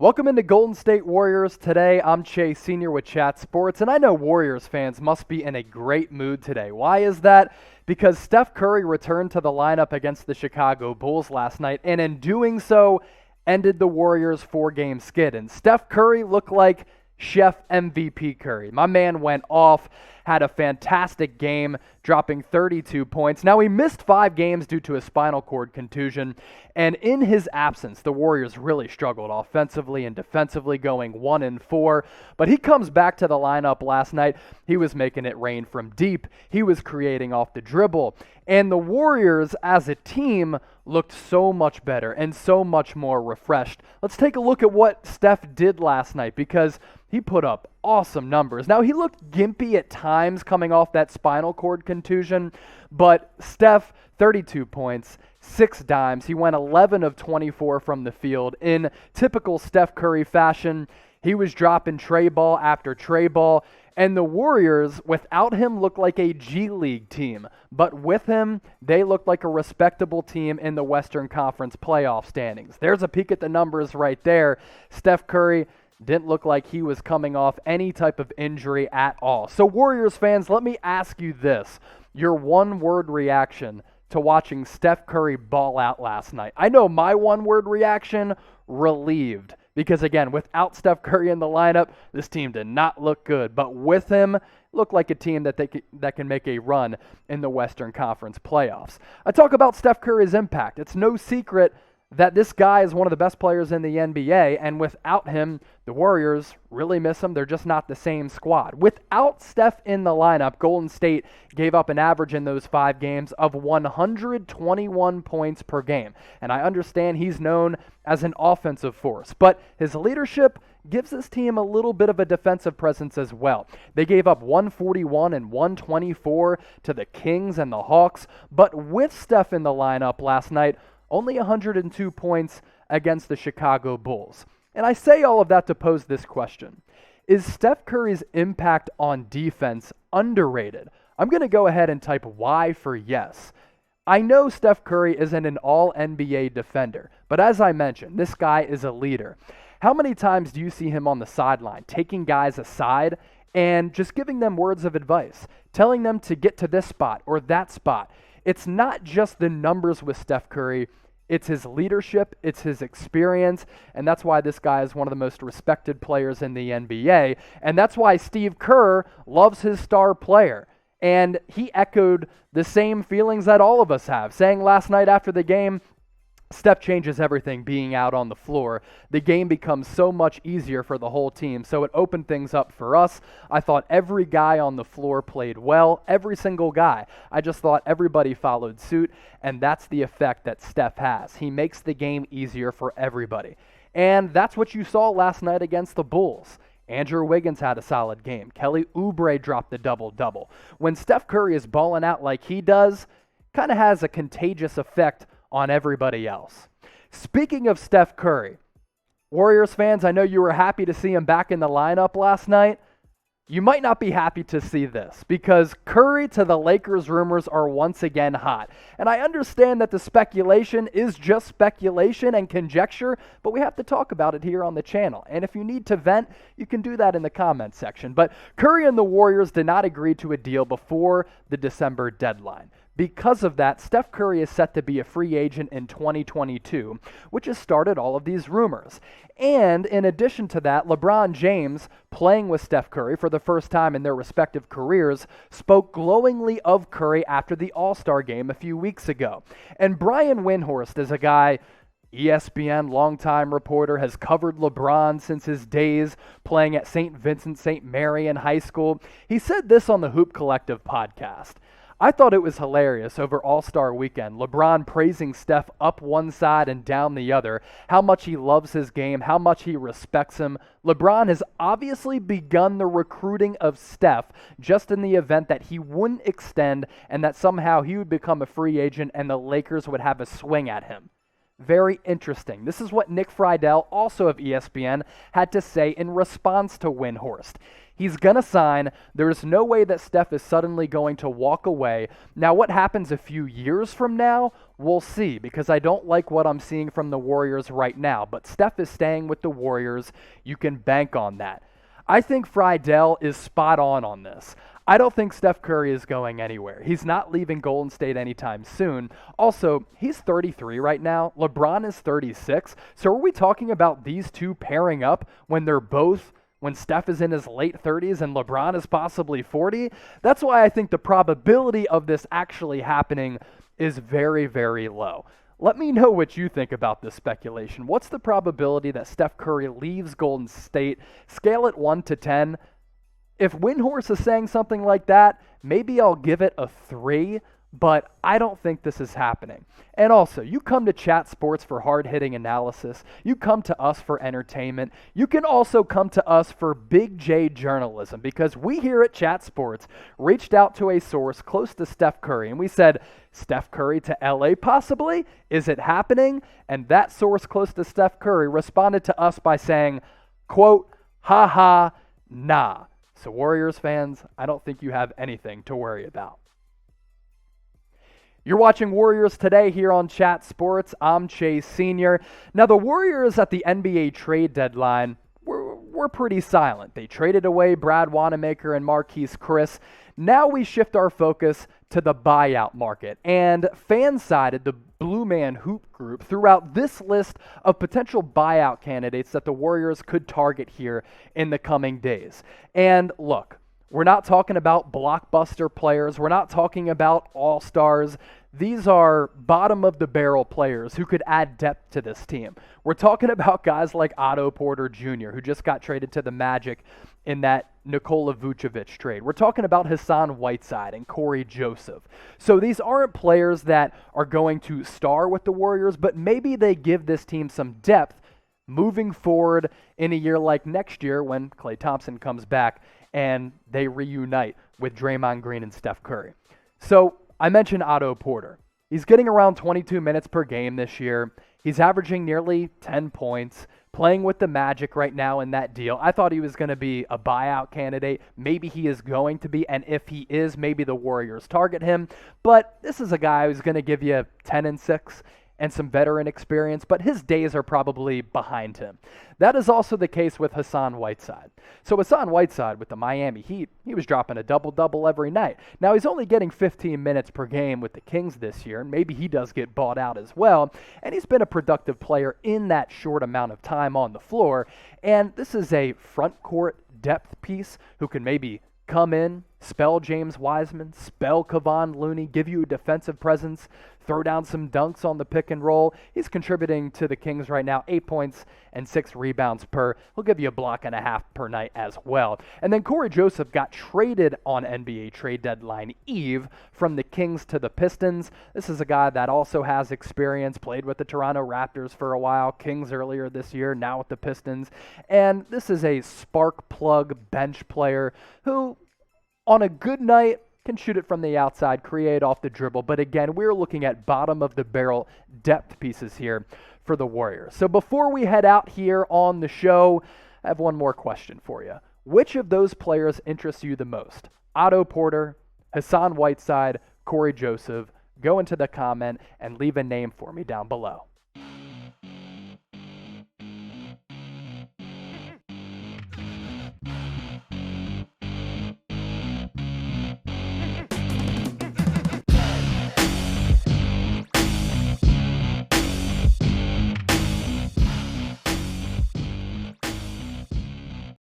Welcome into Golden State Warriors. Today, I'm Chase Sr. with Chat Sports, and I know Warriors fans must be in a great mood today. Why is that? Because Steph Curry returned to the lineup against the Chicago Bulls last night, and in doing so, ended the Warriors' four-game skid. And Steph Curry looked like Chef MVP Curry. My man went off, had a fantastic game, dropping 32 points. Now, he missed 5 games due to a spinal cord contusion, and in his absence, the Warriors really struggled offensively and defensively, going 1-4. But he comes back to the lineup last night. He was making it rain from deep. He was creating off the dribble. And the Warriors, as a team, looked so much better and so much more refreshed. Let's take a look at what Steph did last night, because he put up awesome numbers. Now, he looked gimpy at times coming off that spinal cord contusion, but Steph, 32 points, 6 dimes. He went 11 of 24 from the field. In typical Steph Curry fashion, he was dropping tray ball after tray ball, and the Warriors, without him, looked like a G League team. But with him, they looked like a respectable team in the Western Conference playoff standings. There's a peek at the numbers right there. Steph Curry didn't look like he was coming off any type of injury at all. So Warriors fans, let me ask you this. Your one-word reaction to watching Steph Curry ball out last night. I know my one-word reaction, relieved. Because again, without Steph Curry in the lineup, this team did not look good. But with him, it looked like a team that can make a run in the Western Conference playoffs. I talk about Steph Curry's impact. It's no secret that this guy is one of the best players in the NBA, and without him, the Warriors really miss him. They're just not the same squad. Without Steph in the lineup, Golden State gave up an average in those 5 games of 121 points per game. And I understand he's known as an offensive force, but his leadership gives this team a little bit of a defensive presence as well. They gave up 141 and 124 to the Kings and the Hawks, but with Steph in the lineup last night, only 102 points against the Chicago Bulls. And I say all of that to pose this question. Is Steph Curry's impact on defense underrated? I'm going to go ahead and type Y for yes. I know Steph Curry isn't an all-NBA defender, but as I mentioned, this guy is a leader. How many times do you see him on the sideline taking guys aside and just giving them words of advice, telling them to get to this spot or that spot? It's not just the numbers with Steph Curry, it's his leadership, it's his experience, and that's why this guy is one of the most respected players in the NBA, and that's why Steve Kerr loves his star player. And he echoed the same feelings that all of us have, saying last night after the game, Steph changes everything being out on the floor. The game becomes so much easier for the whole team, so it opened things up for us. I thought every guy on the floor played well, every single guy. I just thought everybody followed suit, and that's the effect that Steph has. He makes the game easier for everybody. And that's what you saw last night against the Bulls. Andrew Wiggins had a solid game. Kelly Oubre dropped the double-double. When Steph Curry is balling out like he does, kind of has a contagious effect on everybody else. Speaking of Steph Curry, Warriors fans, I know you were happy to see him back in the lineup last night. You might not be happy to see this, because Curry to the Lakers rumors are once again hot. And I understand that the speculation is just speculation and conjecture, but we have to talk about it here on the channel. And if you need to vent, you can do that in the comments section. But Curry and the Warriors did not agree to a deal before the December deadline. Because of that, Steph Curry is set to be a free agent in 2022, which has started all of these rumors. And in addition to that, LeBron James, playing with Steph Curry for the first time in their respective careers, spoke glowingly of Curry after the All-Star game a few weeks ago. And Brian Windhorst is a guy, ESPN longtime reporter, has covered LeBron since his days playing at St. Vincent St. Mary in high school. He said this on the Hoop Collective podcast. I thought it was hilarious over All-Star Weekend, LeBron praising Steph up one side and down the other, how much he loves his game, how much he respects him. LeBron has obviously begun the recruiting of Steph just in the event that he wouldn't extend and that somehow he would become a free agent and the Lakers would have a swing at him. Very interesting. This is what Nick Friedell, also of ESPN, had to say in response to Windhorst. He's going to sign. There's no way that Steph is suddenly going to walk away. Now, what happens a few years from now, we'll see, because I don't like what I'm seeing from the Warriors right now. But Steph is staying with the Warriors. You can bank on that. I think Friedell is spot on this. I don't think Steph Curry is going anywhere. He's not leaving Golden State anytime soon. Also, he's 33 right now. LeBron is 36. So are we talking about these two pairing up when Steph is in his late 30s and LeBron is possibly 40? That's why I think the probability of this actually happening is very, very low. Let me know what you think about this speculation. What's the probability that Steph Curry leaves Golden State? Scale it 1 to 10. If Windhorst is saying something like that, maybe I'll give it a 3, but I don't think this is happening. And also, you come to Chat Sports for hard-hitting analysis. You come to us for entertainment. You can also come to us for Big J journalism, because we here at Chat Sports reached out to a source close to Steph Curry, and we said, Steph Curry to LA possibly? Is it happening? And that source close to Steph Curry responded to us by saying, quote, ha, nah. So Warriors fans, I don't think you have anything to worry about. You're watching Warriors Today here on Chat Sports. I'm Chase Sr. Now, the Warriors at the NBA trade deadline were pretty silent. They traded away Brad Wanamaker and Marquese. Now we shift our focus to the buyout market. And FanSided, the Blue Man Hoop Group, threw out this list of potential buyout candidates that the Warriors could target here in the coming days. And look, we're not talking about blockbuster players. We're not talking about all-stars. These are bottom-of-the-barrel players who could add depth to this team. We're talking about guys like Otto Porter Jr., who just got traded to the Magic in that Nikola Vucevic trade. We're talking about Hassan Whiteside and Cory Joseph. So these aren't players that are going to star with the Warriors, but maybe they give this team some depth moving forward in a year like next year when Klay Thompson comes back and they reunite with Draymond Green and Steph Curry. So I mentioned Otto Porter. He's getting around 22 minutes per game this year. He's averaging nearly 10 points, playing with the Magic right now in that deal. I thought he was going to be a buyout candidate. Maybe he is going to be, and if he is, maybe the Warriors target him. But this is a guy who's going to give you 10-6 and some veteran experience, but his days are probably behind him. That is also the case with Hassan Whiteside. So Hassan Whiteside with the Miami Heat, he was dropping a double-double every night. Now he's only getting 15 minutes per game with the Kings this year, and maybe he does get bought out as well, and he's been a productive player in that short amount of time on the floor, and this is a front court depth piece who can maybe come in, spell James Wiseman, spell Kevon Looney, give you a defensive presence, throw down some dunks on the pick and roll. He's contributing to the Kings right now, 8 points and 6 rebounds per. He'll give you a block and a half per night as well. And then Cory Joseph got traded on NBA trade deadline eve from the Kings to the Pistons. This is a guy that also has experience, played with the Toronto Raptors for a while, Kings earlier this year, now with the Pistons. And this is a spark plug bench player who, on a good night, can shoot it from the outside, create off the dribble. But again, we're looking at bottom-of-the-barrel depth pieces here for the Warriors. So before we head out here on the show, I have one more question for you. Which of those players interests you the most? Otto Porter, Hassan Whiteside, Cory Joseph? Go into the comment and leave a name for me down below.